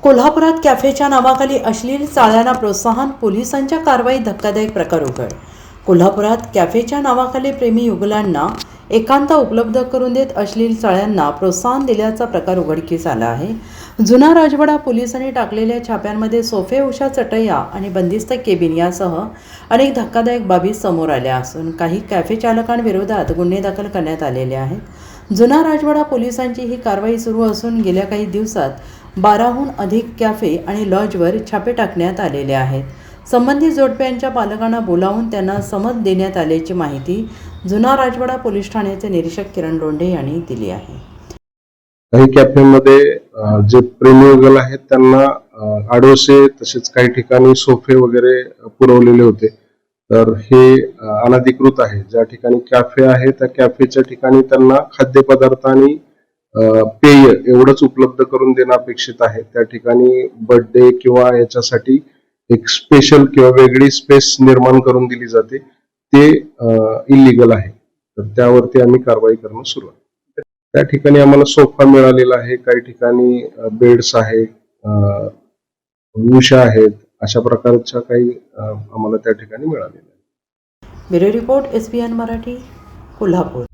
कोल्हापुरात कॅफेच्या नावाखाली अश्लील चाळ्यांना प्रोत्साहन, पोलिसांच्या कारवाईत धक्कादायक प्रकार उघड. कोल्हापुरात कॅफेच्या नावाखाली प्रेमी युगलांना एकांत उपलब्ध करून देत अश्लील चाळ्यांना प्रोत्साहन दिल्याचा प्रकार उघडकीस आला आहे. जुना राजवाडा पोलिसांनी टाकलेल्या छाप्यांमध्ये सोफे, उषा चटया आणि बंदिस्त केबिन यासह अनेक धक्कादायक बाबी समोर आल्या असून काही कॅफे चालकांविरोधात गुन्हे दाखल करण्यात आलेले आहेत. जुना राजवाडा पोलिसांची ही कारवाई सुरू असून गेल्या काही दिवसात 12हून अधिक कॅफे आणि लॉजवर छापे टाकण्यात आलेले आहेत. संबंधित जोडप्यांच्या पालकांना बोलावून त्यांना समज देण्यात आल्याची माहिती जुना राजवाडा पोलीस ठाण्याचे निरीक्षक किरण लोंढे यांनी दिली आहे. काही कॅफेमध्ये जे प्रेमी युगल आहेत त्यांना आडोसे तसेच काही ठिकाणी सोफे वगैरे पुरवलेले होते. तर हे अनधिकृत आहे. ज्या ठिकाणी कॅफे आहे त्या कॅफेच्या ठिकाणी त्यांना खाद्यपदार्थ आणि पेय एवढंच उपलब्ध करून देणं अपेक्षित आहे. त्या ठिकाणी बर्थडे किंवा याच्यासाठी एक स्पेशल किंवा वेगळी स्पेस निर्माण करून दिली जाते, ते इलिगल आहे. तर त्यावरती आम्ही कारवाई करणं सुरू आहे. त्या ठिकाणी आम्हाला सोफा मिळालेला आहे, काही ठिकाणी बेड्स आहे, उषा आहेत, अशा प्रकारच्या काही आम्हाला त्या ठिकाणी मिळालेल्या आहे. Bureau report SBN Marathi, Kolhapur.